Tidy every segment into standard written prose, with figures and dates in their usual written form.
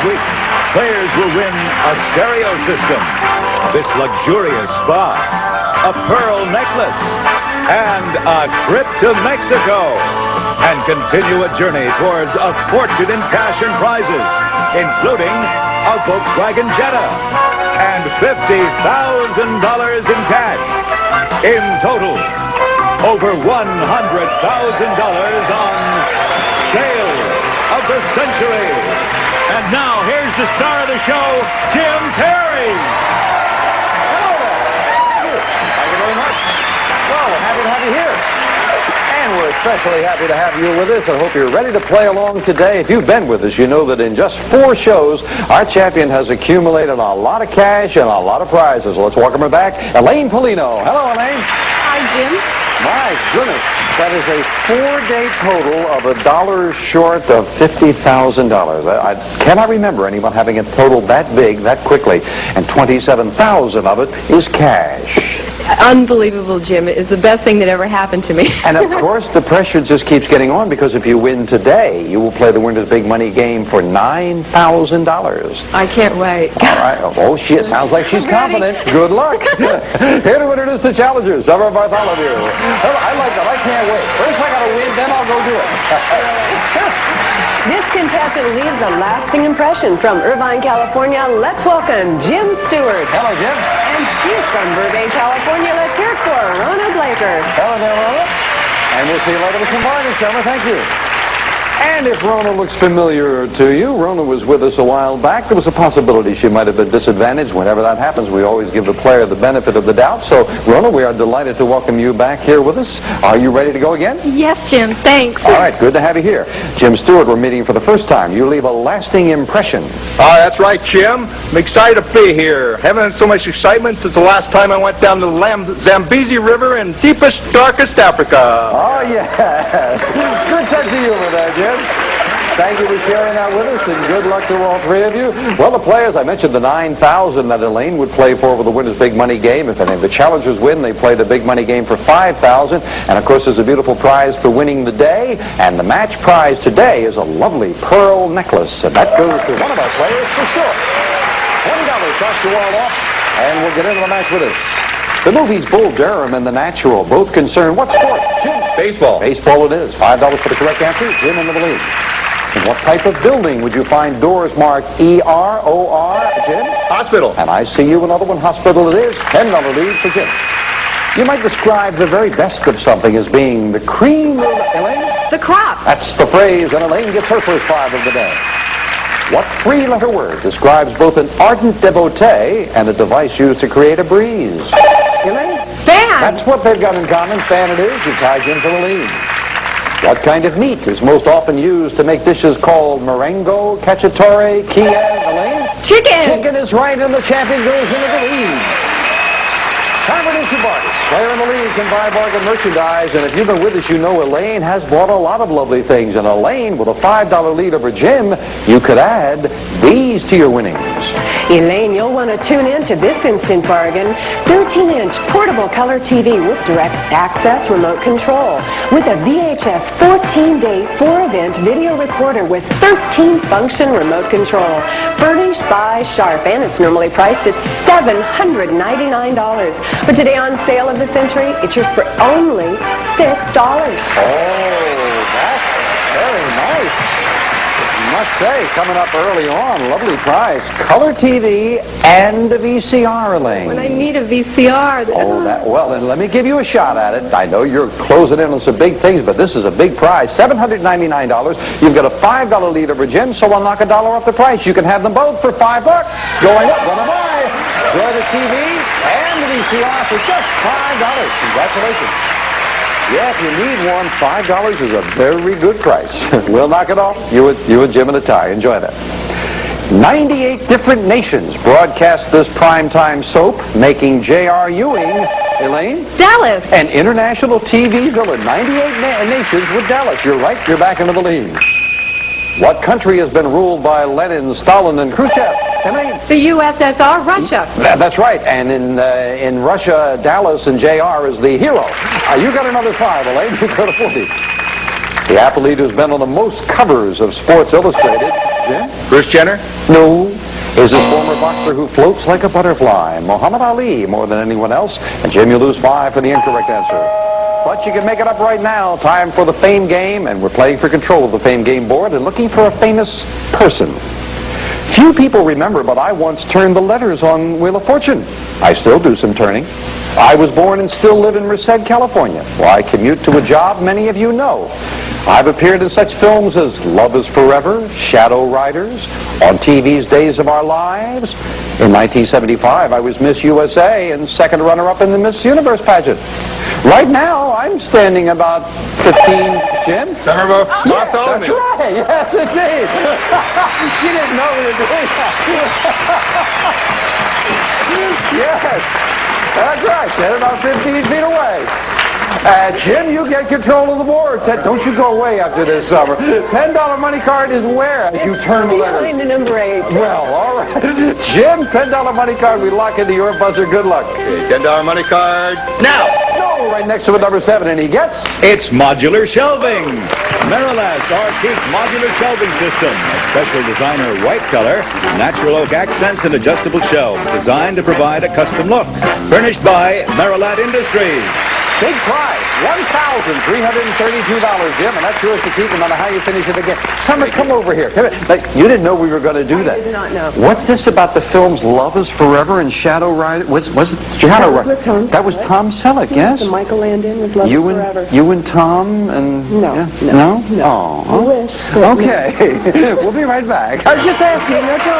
week, players will win a stereo system, this luxurious spa, a pearl necklace, and a trip to Mexico, and continue a journey towards a fortune in cash and prizes, including a Volkswagen Jetta and $50,000 in cash. In total, over $100,000 on Sale of the Century. And now, here's the star of the show, Jim Perry. Hello there. Thank you very much. Well, we're happy to have you here. And we're especially happy to have you with us. I hope you're ready to play along today. If you've been with us, you know that in just 4 shows, our champion has accumulated a lot of cash and a lot of prizes. Let's welcome her back, Elaine Polino. Hello, Elaine. Hi, Jim. My goodness, that is a 4-day total of $1 short of $50,000. I cannot remember anyone having a total that big that quickly, and $27,000 of it is cash. Unbelievable, Jim. It is the best thing that ever happened to me. And of course, the pressure just keeps getting on, because if you win today, you will play the Winner's Big Money game for $9,000. I can't wait. All right. Oh, it sounds like she's confident. Good luck. Here to introduce the challengers, Summer Bartholomew. Well, I like that. I can't wait. First I got to win, then I'll go do it. This contestant leaves a lasting impression. From Irvine, California, let's welcome Jim Stewart. Hello, Jim. And she's from Burbank, California. Let's hear it for Rhonda Blaker. Hello there, Rhonda. And we'll see you later with some bargains, Summer. Thank you. And if Rhonda looks familiar to you, Rhonda was with us a while back. There was a possibility she might have been disadvantaged. Whenever that happens, we always give the player the benefit of the doubt. So, Rhonda, we are delighted to welcome you back here with us. Are you ready to go again? Yes, Jim. Thanks. All right, good to have you here. Jim Stewart, we're meeting for the first time. You leave a lasting impression. That's right, Jim. I'm excited to be here. Haven't had so much excitement since the last time I went down to the Zambezi River in deepest, darkest Africa. Oh, yeah. Good sense of humor there, Jim. Thank you for sharing that with us, and good luck to all 3 of you. Well, the players, I mentioned the $9,000 that Elaine would play for the Winner's Big Money game. If any of the challengers win, they play the Big Money game for $5,000. And, of course, there's a beautiful prize for winning the day. And the match prize today is a lovely pearl necklace. And that goes to one of our players for sure. $20 starts you all off, and we'll get into the match with us. The movies Bull Durham and The Natural both concern what sport? Jim? Baseball. Baseball it is. $5 for the correct answer. Jim in the lead. In what type of building would you find doors marked E-R-O-R, Jim? Hospital. And I see you another one. Hospital it is. $10 lead for Jim. You might describe the very best of something as being the cream of, Elaine? The crop. That's the phrase, and Elaine gets her first 5 of the day. What 3-letter word describes both an ardent devotee and a device used to create a breeze? Elaine? Fan. That's what they've got in common. Fan it is. You tie Jim for the lead. What kind of meat is most often used to make dishes called merengue, cacciatore, Kiev, Elaine? Chicken. Chicken is right, and the champion goes into the lead. Time for Instant Bargains. Player in the lead can buy bargain merchandise, and if you've been with us, you know Elaine has bought a lot of lovely things. And Elaine, with a $5 lead over Jim, you could add these to your winnings. Elaine, you'll want to tune in to this instant bargain. 13-inch portable color TV with direct access remote control. With a VHS 14-day 4-event video recorder with 13-function remote control. Furnished by Sharp, and it's normally priced at $799. But today on Sale of the Century, it's yours for only $6. Oh, that's very nice. I must say, coming up early on, lovely prize. Color TV and a VCR, Elaine. When I need a VCR. Well, then let me give you a shot at it. I know you're closing in on some big things, but this is a big prize. $799. You've got a $5 lead over Jim, so I'll knock $1 off the price. You can have them both for $5. Going up, gonna buy. Enjoy the TV and the VCR for just $5. Congratulations. Yeah, if you need one, $5 is a very good price. We'll knock it off. You and Jim in a tie. Enjoy that. 98 different nations broadcast this primetime soap, making J.R. Ewing, Elaine? Dallas. An international TV villain. 98 nations with Dallas. You're right. You're back into the lead. What country has been ruled by Lenin, Stalin, and Khrushchev? Elaine? The USSR, Russia. That's right. And in Russia, Dallas and J.R. is the hero. You got another 5, Elaine. You go to 40. The athlete who's been on the most covers of Sports Illustrated Jim? Bruce Jenner? No. Is a former boxer who floats like a butterfly. Muhammad Ali, more than anyone else. And Jim, you lose 5 for the incorrect answer. But you can make it up right now. Time for the Fame Game, and we're playing for control of the Fame Game board and looking for a famous person. Few people remember, but I once turned the letters on Wheel of Fortune. I still do some turning. I was born and still live in Merced, California, where I commute to a job many of you know. I've appeared in such films as Love is Forever, Shadow Riders, on TV's Days of Our Lives. In 1975, I was Miss USA and second runner-up in the Miss Universe pageant. Right now, I'm standing about 15, Jim? Senator That's Bartholomew. right. Yes, indeed. She didn't know we were doing that. Yes, that's right. Stand about 15 feet away. Jim, you get control of the board. Don't you go away after this summer. $10 money card is where as you turn the letter. Behind the number 8. Well, all right. Jim, $10 money card. We lock into your buzzer. Good luck. Okay, $10 money card. Now! No, right next to it, number 7, and he gets... It's modular shelving. Marilat's Arctic modular shelving system. A special designer white color, natural oak accents, and adjustable shelves designed to provide a custom look. Furnished by Marilat Industries. Big prize, $1,332, Jim, and that's yours to keep no matter how you finish it again. Summer, come over here. Come here. You didn't know we were going to do that. I did not know. What's this about the films Love is Forever and Shadow Rider? Was it Shadow Rider? That was Tom Selleck, yes? The Michael Landon was Love is Forever. You and Tom and... No, yeah? no. Oh. I wish. But Okay. We'll be right back. I was just asking. That's all. I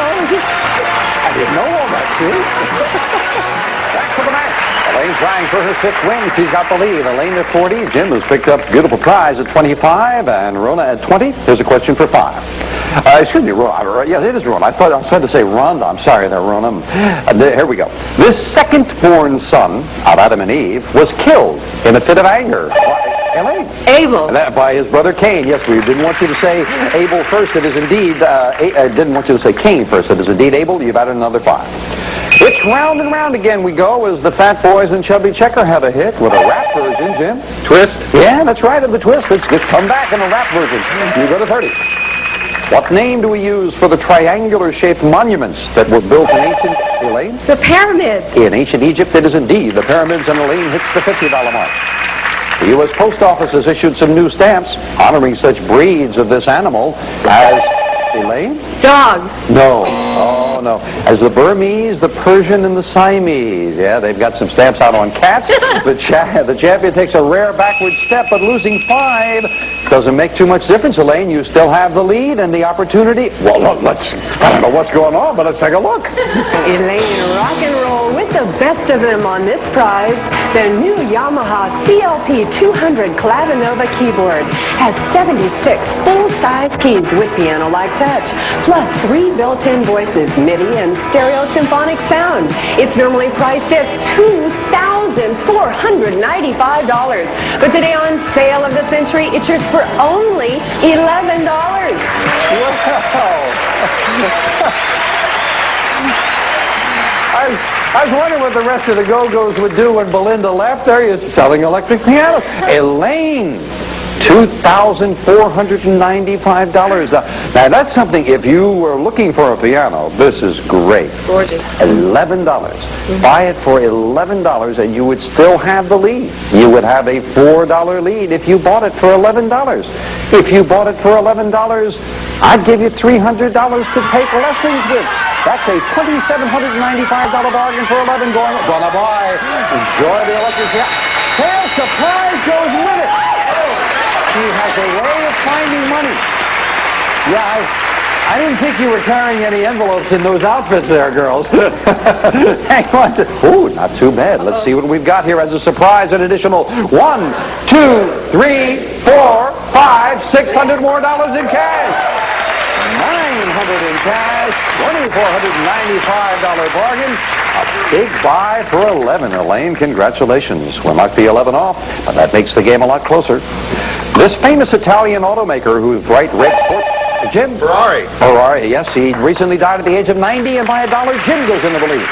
didn't know all that, see? Back to the match. Elaine's trying for her 5th win. She's got the lead. Elaine at 40. Jim has picked up beautiful prize at 25. And Rhonda at 20. Here's a question for 5. Excuse me, Rhonda. Yes, it is Rhonda. I thought I was trying to say Rhonda. I'm sorry there, Rhonda. Here we go. This second-born son of Adam and Eve was killed in a fit of anger. Elaine? Abel. By his brother Cain. Yes, we didn't want you to say Abel first. It is indeed, didn't want you to say Cain first. It is indeed Abel. You've added another 5. It's round and round again we go as the Fat Boys and Chubby Checker have a hit with a rap version, Jim. Twist. Yeah, that's right, of the Twist. It's come back in a rap version. You go to 30. What name do we use for the triangular-shaped monuments that were built in ancient... Elaine? The pyramids. In ancient Egypt, it is indeed the pyramids, and Elaine hits the $50 mark. The U.S. Post Office has issued some new stamps honoring such breeds of this animal as... Elaine? Dog. No. Oh, no. As the Burmese, the Persian, and the Siamese. Yeah, they've got some stamps out on cats. The champion takes a rare backward step, but losing 5 doesn't make too much difference, Elaine. You still have the lead and the opportunity. Well, look, I don't know what's going on, but let's take a look. Elaine, rock and roll with the best of them on this prize. The new Yamaha CLP 200 Clavinova keyboard has 76 full-size keys with piano-like touch, plus 3 built-in voices, MIDI, and stereo symphonic sound. It's normally priced at $2,495, but today on Sale of the Century, it's yours for only $11. I was wondering what the rest of the Go-Go's would do when Belinda left. There he is, selling electric pianos. Elaine, $2,495. Now, that's something, if you were looking for a piano, this is great. Gorgeous. $11. Buy it for $11, and you would still have the lead. You would have a $4 lead if you bought it for $11. If you bought it for $11, I'd give you $300 to take lessons with. That's a $2,795 bargain for $11. Gonna buy. Enjoy the electric piano. Sales surprise goes with it. She has a way of finding money. Yeah, I didn't think you were carrying any envelopes in those outfits there, girls. Hang on. Ooh, not too bad. Let's see what we've got here as a surprise. An additional 1, 2, 3, 4, 5, $600 more in cash. $900 in cash, $2,495 bargain. A big buy for 11, Elaine. Congratulations. We'll knock the 11 off, but that makes the game a lot closer. This famous Italian automaker whose bright red sports... Jim? Ferrari. Ferrari, yes. He recently died at the age of 90, and by a dollar, Jim goes into the lead.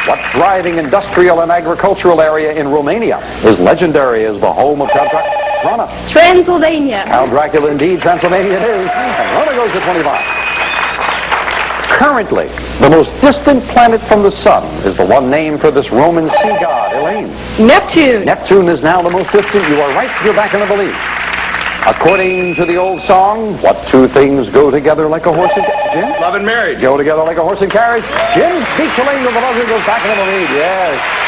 What thriving industrial and agricultural area in Romania is legendary as the home of Count Dracula? Transylvania. Count Dracula, indeed. Transylvania it is. And Rhonda goes to 25. Currently, the most distant planet from the sun is the one named for this Roman sea god, Elaine. Neptune. Neptune is now the most distant. You are right. You're back in the lead. According to the old song, what two things go together like a horse and Jim? Love and marriage. Go together like a horse and carriage. Jim speaks Elaine to the buzzer, goes back in the lead. Yes.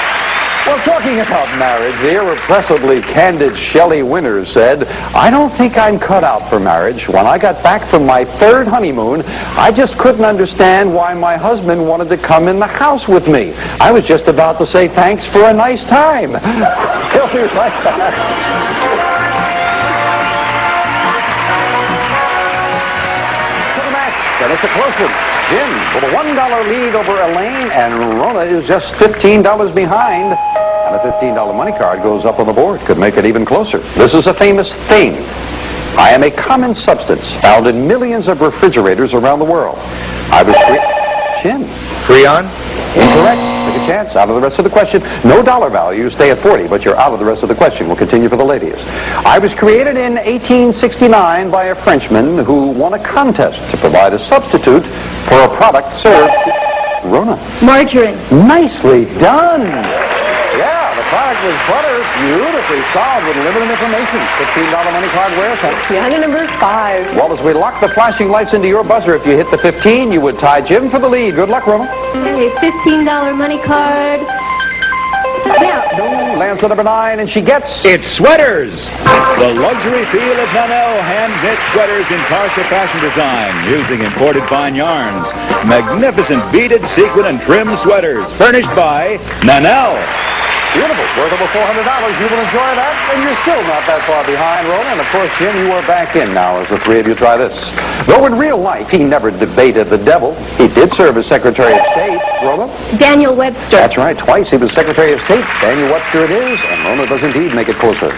Well, talking about marriage, the irrepressibly candid Shelley Winters said, "I don't think I'm cut out for marriage. When I got back from my third honeymoon, I just couldn't understand why my husband wanted to come in the house with me. I was just about to say thanks for a nice time." He'll be right back. And it's a close one. Jim with a $1 lead over Elaine, and Rhonda is just $15 behind. And a $15 money card goes up on the board. Could make it even closer. This is a famous thing. I am a common substance found in millions of refrigerators around the world. I was Jim. Freon? Incorrect. Take a chance. Out of the rest of the question. No dollar value. Stay at 40, but you're out of the rest of the question. We'll continue for the ladies. I was created in 1869 by a Frenchman who won a contest to provide a substitute for a product served. Rona. Margarine. Nicely done. Yeah, the product was butter. Beautifully solved with limited information. $15 money card where, son? Piano number 5. Well, as we lock the flashing lights into your buzzer, if you hit the 15, you would tie Jim for the lead. Good luck, Rona. Hey, $15 money card. Yeah. No, lands on number 9, and she gets... It's sweaters. The luxury feel of Nanelle hand-knit sweaters in partial fashion design using imported fine yarns. Magnificent beaded, sequin, and trim sweaters furnished by Nanelle. Beautiful. Worth over $400. You will enjoy that, and you're still not that far behind, Rona. And, of course, Jim, you are back in now as the three of you try this. Though in real life he never debated the devil, he did serve as Secretary of State. Rona? Daniel Webster. That's right. Twice he was Secretary of State. Daniel Webster it is, and Rona does indeed make it closer.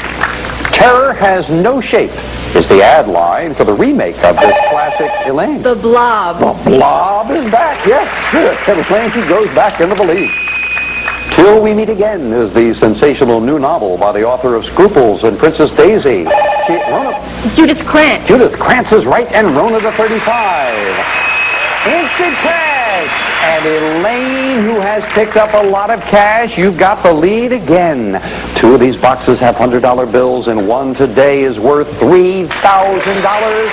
Terror has no shape is the ad line for the remake of this classic Elaine. The Blob. The Blob is back, yes. Elaine goes back into the lead. Till We Meet Again is the sensational new novel by the author of Scruples and Princess Daisy. Rona. Judith Krantz. Judith Krantz is right, and Rona to 35. Instant cash. And Elaine, who has picked up a lot of cash, you've got the lead again. 2 of these boxes have $100 bills, and one today is worth $3,000.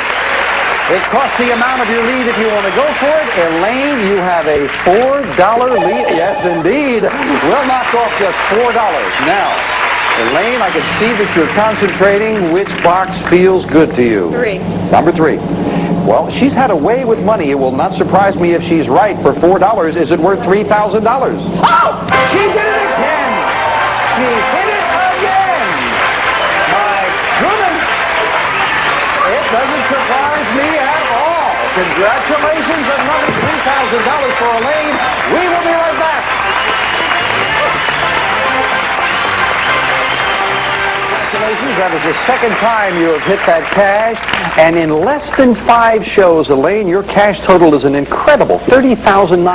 It costs the amount of your lead if you want to go for it. Elaine, you have a $4 lead. Yes, indeed. We'll knock off just $4. Now, Elaine, I can see that you're concentrating. Which box feels good to you? 3. Number 3. Well, she's had a way with money. It will not surprise me if she's right. For $4, is it worth $3,000? Oh! She did it again! She hit it again! My goodness! It doesn't surprise me at all. Congratulations, another $3,000 for Elaine. We will be right back. Congratulations. That is the second time you have hit that cash. And in less than 5 shows, Elaine, your cash total is an incredible $30,900. In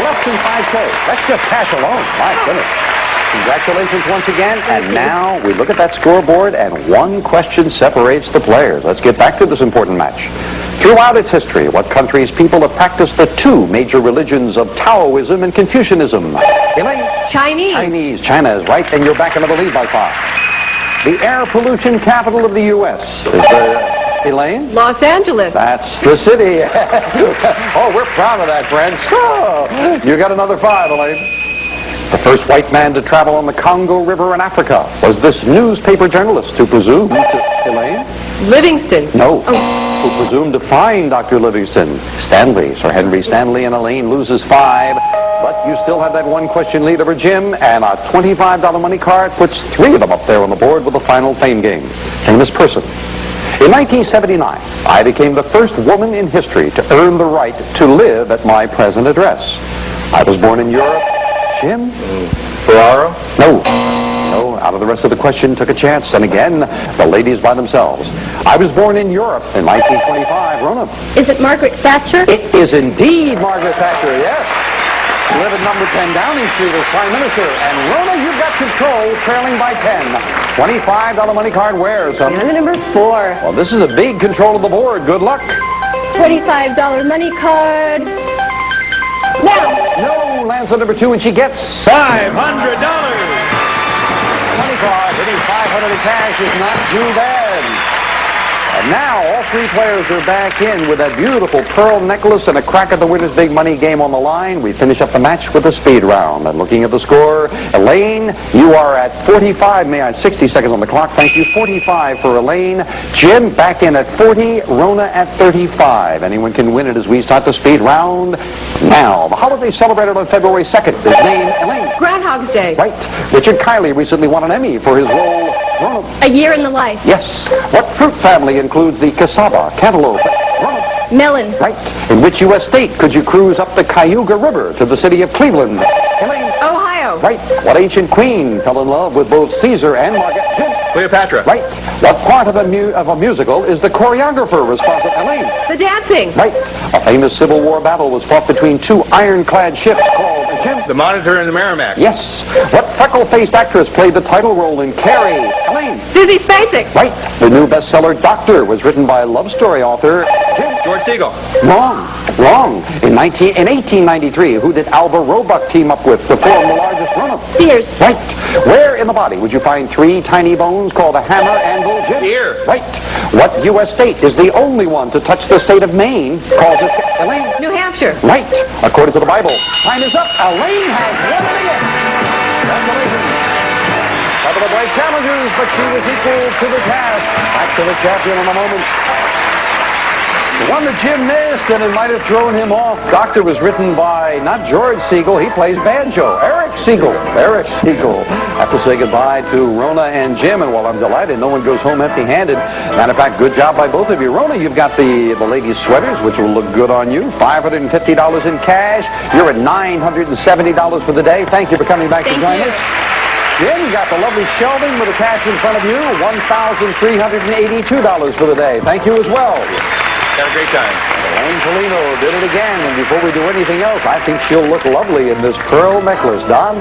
less than 5 shows. That's just cash alone. My goodness. Congratulations once again. And now we look at that scoreboard, and one question separates the players. Let's get back to this important match. Throughout its history, what countries' people have practiced the 2 major religions of Taoism and Confucianism? Elaine? Chinese. Chinese. China is right, and you're back into the lead by 5. The air pollution capital of the U.S. is Elaine? Los Angeles. That's the city. Oh, we're proud of that, friends. So, you got another 5, Elaine. The first white man to travel on the Congo River in Africa was this newspaper journalist who presumed to... Elaine? Livingston. No. Who presumed to find Dr. Livingston. Stanley. Sir Henry Stanley, and Elaine loses 5. But you still have that one question lead over Jim, and a $25 money card puts 3 of them up there on the board with the final fame game. Famous person. In 1979, I became the first woman in history to earn the right to live at my present address. I was born in Europe. Jim? Ferraro? No. No, out of the rest of the question, took a chance. And again, the ladies by themselves. I was born in Europe in 1925. Rona? Is it Margaret Thatcher? It is indeed Margaret Thatcher, yes. You live at number 10 Downing Street as Prime Minister. And Rona, you've got control, trailing by 10. $25 money card where, son? Piano number 4. Well, this is a big control of the board. Good luck. $25 money card. Now. No, lands on number 2, and she gets $500. money card. Hitting 500 in cash is not too bad. And now all 3 players are back in with that beautiful pearl necklace and a crack at the winner's big money game on the line. We finish up the match with a speed round. And looking at the score, Elaine, you are at 45. 60 seconds on the clock. Thank you. 45 for Elaine. Jim back in at 40. Rhonda at 35. Anyone can win it as we start the speed round now. The holiday celebrated on February 2nd is named Elaine. Groundhog's Day. Right. Richard Kiley recently won an Emmy for his role. Ronald. A year in the life. Yes. What fruit family includes the cassava, cantaloupe, Ronald? Melon. Right. In which U.S. state could you cruise up the Cayuga River to the city of Cleveland? Elaine. Ohio. Right. What ancient queen fell in love with both Caesar and Margaret? Jim. Cleopatra. Right. What part of a musical is the choreographer responsible? Elaine. The dancing. Right. A famous Civil War battle was fought between 2 ironclad ships called Jim. The Monitor and the Merrimack. Yes. What freckle-faced actress played the title role in Carrie? Elaine. Susie Spacek. Right. The new bestseller Doctor was written by love story author Jim. George Siegel. Wrong. In 1893, who did Alva Roebuck team up with to form the largest run-up? Sears. Right. Where in the body would you find 3 tiny bones called a hammer, anvil, Jim? Ear. Right. What U.S. state is the only one to touch the state of Maine? Calls it Elaine. New Hampshire. Right. According to the Bible. Time is up. Elaine has won it again. Congratulations. Couple of bright challenges, but she was equal to the task. Back to the champion in a moment. The one that Jim missed, and it might have thrown him off. Doctor was written by not George Siegel. He plays banjo. Eric Siegel. I have to say goodbye to Rhonda and Jim, and while I'm delighted, no one goes home empty-handed. Matter of fact, good job by both of you. Rhonda, you've got the ladies' sweaters, which will look good on you. $550 in cash. You're at $970 for the day. Thank you for coming back to join us. Jim, you got the lovely shelving with the cash in front of you. $1,382 for the day. Thank you as well. Had a great time. Elaine Polino did it again, and before we do anything else, I think she'll look lovely in this pearl necklace. Don?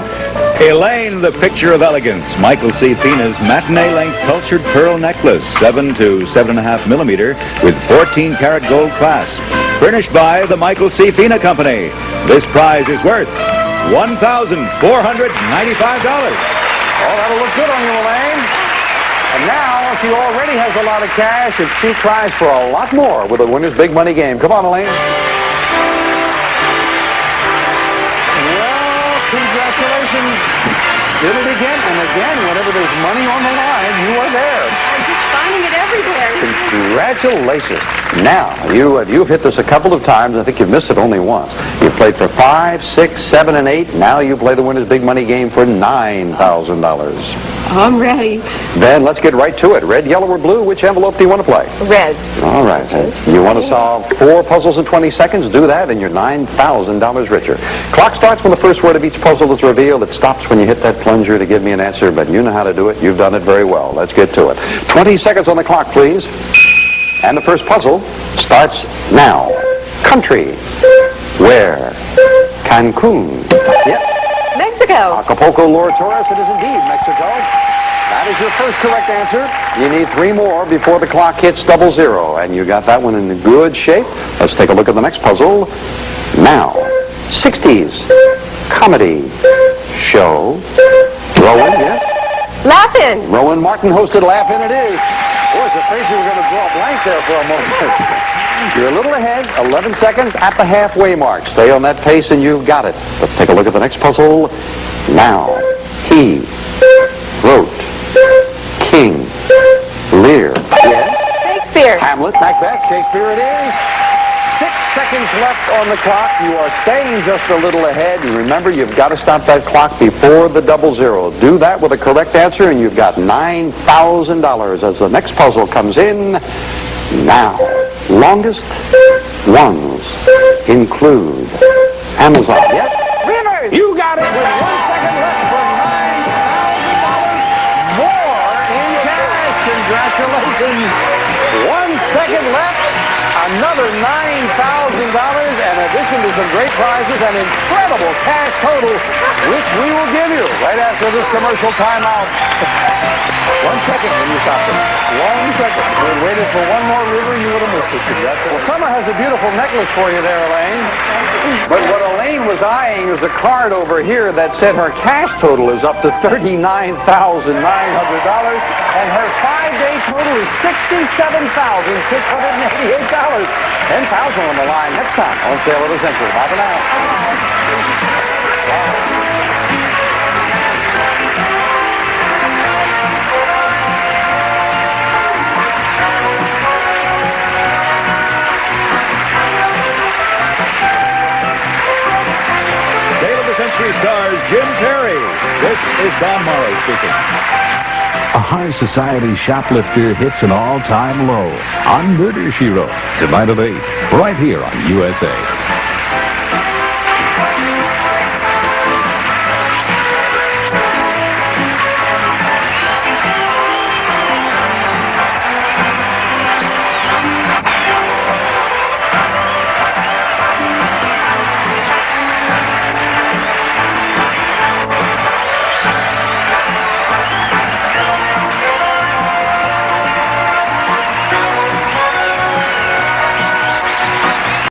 Elaine, the picture of elegance. Michael C. Fina's matinee-length cultured pearl necklace, 7 to 7.5 millimeter, with 14-karat gold clasp. Furnished by the Michael C. Fina Company. This prize is worth $1,495. Oh, that'll look good on you, Elaine. And now, she already has a lot of cash, and she tries for a lot more with the winner's big money game. Come on, Elaine. Well, congratulations. Did it again and again. Whenever there's money on the line, you are there. I'm just finding it everywhere. Congratulations. Now, you've hit this a couple of times. I think you've missed it only once. You played for 5, 6, 7, and 8. Now you play the winner's big money game for $9,000. I'm ready. Then let's get right to it. Red, yellow, or blue, which envelope do you want to play? Red. All right. You want to solve 4 puzzles in 20 seconds? Do that, and you're $9,000 richer. Clock starts when the first word of each puzzle is revealed. It stops when you hit that plunger to give me an answer, but you know how to do it. You've done it very well. Let's get to it. 20 seconds on the clock, please. And the first puzzle starts now. Country. Where? Cancun. Yep. Mexico. Acapulco, Laura Torres. It is indeed Mexico. That is your first correct answer. You need 3 more before the clock hits 00. And you got that one in good shape. Let's take a look at the next puzzle. Now. 60s. Comedy. Show. Rowan, yes? Laugh-In. Rowan Martin hosted Laugh-In it is. Boy, I was afraid you were going to draw a blank there for a moment. You're a little ahead, 11 seconds at the halfway mark. Stay on that pace and you've got it. Let's take a look at the next puzzle. Now, he wrote King Lear. Yes? Shakespeare. Hamlet, Macbeth, Shakespeare it is. 6 seconds left on the clock. You are staying just a little ahead. And remember, you've got to stop that clock before the 00. Do that with a correct answer, and you've got $9,000 as the next puzzle comes in now. Longest ones include Amazon. Yes? Rivers. You got it with 1 second left for $9,000 more in cash. Congratulations. 1 second left. Another $9,000, and in addition to some great prizes and incredible cash total, which we will give you right after this commercial timeout. 1 second when you stop it. 1 second. We waited for one more river, you would have missed it. Well, Summer has a beautiful necklace for you there, Elaine. But what Elaine was eyeing is a card over here that said her cash total is up to $39,900, and her 5-day total is $67,688. 10,000 on the line next time on Sale of the Century. Bye for now. Sale of the Century stars Jim Perry. This is Don Morrow speaking. A high society shoplifter hits an all-time low on Murder, She Wrote, tonight at 8, right here on USA.